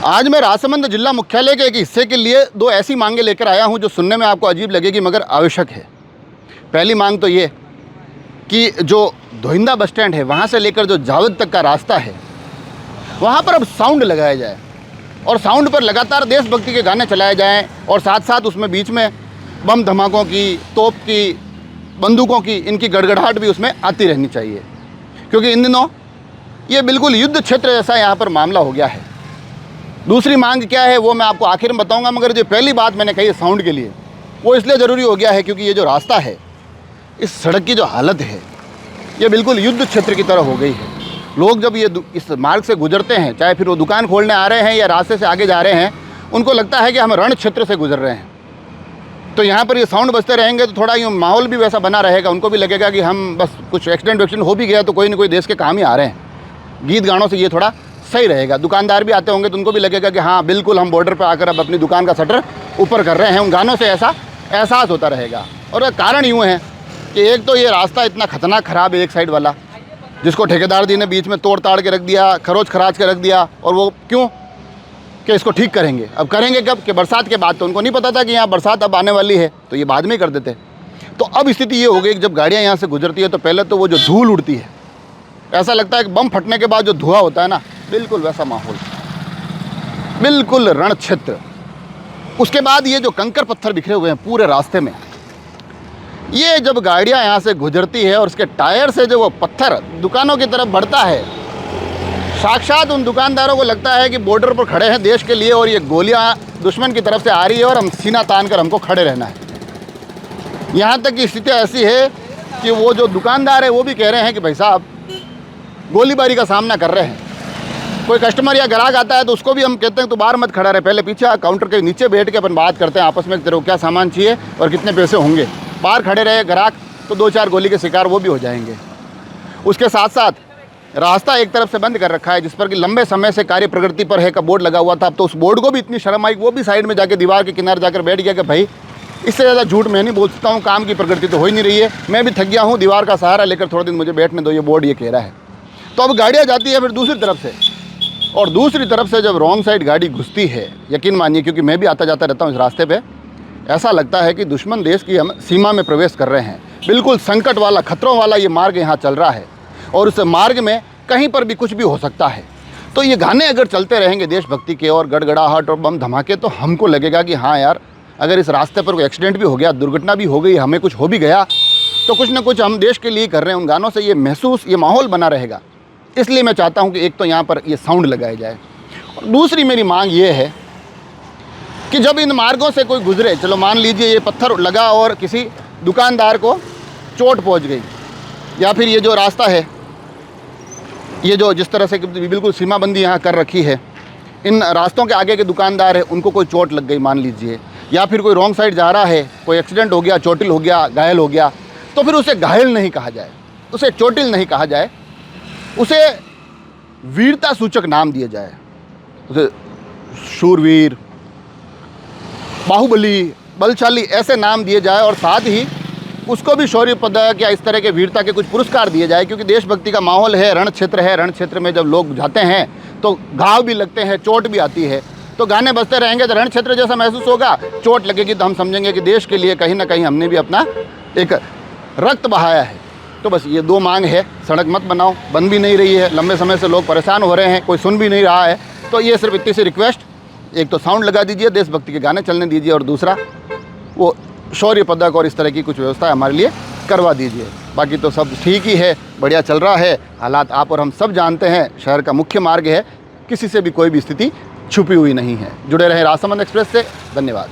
आज मैं राजसमंद जिला मुख्यालय के एक हिस्से के लिए दो ऐसी मांगें लेकर आया हूं जो सुनने में आपको अजीब लगेगी मगर आवश्यक है। पहली मांग तो ये कि जो धोइंदा बस स्टैंड है वहां से लेकर जो जावद तक का रास्ता है वहां पर अब साउंड लगाया जाए और साउंड पर लगातार देशभक्ति के गाने चलाए जाएं और साथ साथ उसमें बीच में बम धमाकों की, तोप की, बंदूकों की इनकी गड़गड़ाहट भी उसमें आती रहनी चाहिए, क्योंकि इन दिनों ये बिल्कुल युद्ध क्षेत्र जैसा यहाँ पर मामला हो गया है। दूसरी मांग क्या है वो मैं आपको आखिर में बताऊंगा, मगर जो पहली बात मैंने कही है साउंड के लिए, वो इसलिए ज़रूरी हो गया है क्योंकि ये जो रास्ता है, इस सड़क की जो हालत है, ये बिल्कुल युद्ध क्षेत्र की तरह हो गई है। लोग जब ये इस मार्ग से गुजरते हैं, चाहे फिर वो दुकान खोलने आ रहे हैं या रास्ते से आगे जा रहे हैं, उनको लगता है कि हम रण क्षेत्र से गुजर रहे हैं। तो यहाँ पर ये साउंड बजते रहेंगे तो थोड़ा यूँ माहौल भी वैसा बना रहेगा, उनको भी लगेगा कि हम बस कुछ एक्सीडेंट हो भी गया तो कोई ना कोई देश के काम ही आ रहे हैं। गीत गानों से ये थोड़ा सही रहेगा। दुकानदार भी आते होंगे तो उनको भी लगेगा कि हाँ बिल्कुल हम बॉर्डर पर आकर अब अपनी दुकान का शटर ऊपर कर रहे हैं। उन गानों से ऐसा एहसास होता रहेगा। और कारण यूँ है कि एक तो ये रास्ता इतना खतरनाक ख़राब है एक साइड वाला, जिसको ठेकेदार जी ने बीच में तोड़ ताड़ के रख दिया, खरोच खराच के रख दिया। और वो क्यों कि इसको ठीक करेंगे। अब करेंगे कब कि बरसात के बाद, तो उनको नहीं पता था कि यहाँ बरसात अब आने वाली है तो ये बाद में ही कर देते। तो अब स्थिति ये हो गई कि जब गाड़ियाँ यहाँ से गुजरती है तो पहले तो वो जो धूल उड़ती है, ऐसा लगता है कि बम फटने के बाद जो धुआं होता है ना, बिल्कुल वैसा माहौल, बिल्कुल रण क्षेत्र। उसके बाद ये जो कंकर पत्थर बिखरे हुए हैं पूरे रास्ते में, ये जब गाड़ियाँ यहाँ से गुजरती है और उसके टायर से जो वो पत्थर दुकानों की तरफ बढ़ता है, साक्षात उन दुकानदारों को लगता है कि बॉर्डर पर खड़े हैं देश के लिए और ये गोलियाँ दुश्मन की तरफ से आ रही है और हम सीना तान कर हमको खड़े रहना है। यहाँ तक की स्थिति ऐसी है कि वो जो दुकानदार है वो भी कह रहे हैं कि भाई साहब गोलीबारी का सामना कर रहे हैं। कोई कस्टमर या ग्राहक आता है तो उसको भी हम कहते हैं तो बाहर मत खड़ा रहे, पहले पीछे काउंटर के नीचे बैठ के अपन बात करते हैं आपस में, तेरे को क्या सामान चाहिए और कितने पैसे होंगे। बाहर खड़े रहे ग्राहक तो 2-4 गोली के शिकार वो भी हो जाएंगे। उसके साथ साथ रास्ता एक तरफ से बंद कर रखा है जिस पर कि लंबे समय से कार्य प्रगति पर है का बोर्ड लगा हुआ था। अब तो उस बोर्ड को भी इतनी शर्म आई, वो भी साइड में जाके दीवार के किनारे जाकर बैठ गया कि भाई इससे ज़्यादा झूठ मैं नहीं बोल सकता हूँ, काम की प्रगति तो हो ही नहीं रही है, मैं भी थक गया हूँ, दीवार का सहारा लेकर थोड़े दिन मुझे बैठने दो, ये बोर्ड ये कह रहा है। तो अब गाड़ियाँ जाती है फिर दूसरी तरफ से, और दूसरी तरफ से जब रॉन्ग साइड गाड़ी घुसती है, यकीन मानिए क्योंकि मैं भी आता जाता रहता हूँ इस रास्ते पे, ऐसा लगता है कि दुश्मन देश की हम सीमा में प्रवेश कर रहे हैं। बिल्कुल संकट वाला, खतरों वाला ये मार्ग यहाँ चल रहा है और उस मार्ग में कहीं पर भी कुछ भी हो सकता है। तो ये गाने अगर चलते रहेंगे देशभक्ति के और गड़गड़ाहट और बम धमाके, तो हमको लगेगा कि हाँ यार, अगर इस रास्ते पर कोई एक्सीडेंट भी हो गया, दुर्घटना भी हो गई, हमें कुछ हो भी गया, तो कुछ ना कुछ हम देश के लिए कर रहे हैं। उन गानों से ये महसूस, ये माहौल बना रहेगा। इसलिए मैं चाहता हूं कि एक तो यहाँ पर ये साउंड लगाया जाए, और दूसरी मेरी मांग ये है कि जब इन मार्गों से कोई गुजरे, चलो मान लीजिए ये पत्थर लगा और किसी दुकानदार को चोट पहुंच गई, या फिर ये जो रास्ता है, ये जो जिस तरह से बिल्कुल सीमाबंदी यहाँ कर रखी है, इन रास्तों के आगे के दुकानदार हैं उनको कोई चोट लग गई मान लीजिए, या फिर कोई रॉन्ग साइड जा रहा है, कोई एक्सीडेंट हो गया, चोटिल हो गया, घायल हो गया, तो फिर उसे घायल नहीं कहा जाए, उसे चोटिल नहीं कहा जाए, उसे वीरता सूचक नाम दिए जाए, उसे शूरवीर, बाहुबली, बलशाली ऐसे नाम दिए जाए, और साथ ही उसको भी शौर्य पदक या इस तरह के वीरता के कुछ पुरस्कार दिए जाए। क्योंकि देशभक्ति का माहौल है, रण क्षेत्र है, रण क्षेत्र में जब लोग जाते हैं तो घाव भी लगते हैं, चोट भी आती है। तो गाने बजते रहेंगे तो रण क्षेत्र जैसा महसूस होगा, चोट लगेगी तो हम समझेंगे कि देश के लिए कहीं ना कहीं हमने भी अपना एक रक्त बहाया है। तो बस ये 2 मांग है, सड़क मत बनाओ, बन भी नहीं रही है, लंबे समय से लोग परेशान हो रहे हैं, कोई सुन भी नहीं रहा है। तो ये सिर्फ इतनी सी रिक्वेस्ट, एक तो साउंड लगा दीजिए, देशभक्ति के गाने चलने दीजिए, और दूसरा वो शौर्य पदक और इस तरह की कुछ व्यवस्था हमारे लिए करवा दीजिए। बाकी तो सब ठीक ही है, बढ़िया चल रहा है। हालात आप और हम सब जानते हैं, शहर का मुख्य मार्ग है, किसी से भी कोई भी स्थिति छुपी हुई नहीं है। जुड़े रहे राजसमंद एक्सप्रेस से, धन्यवाद।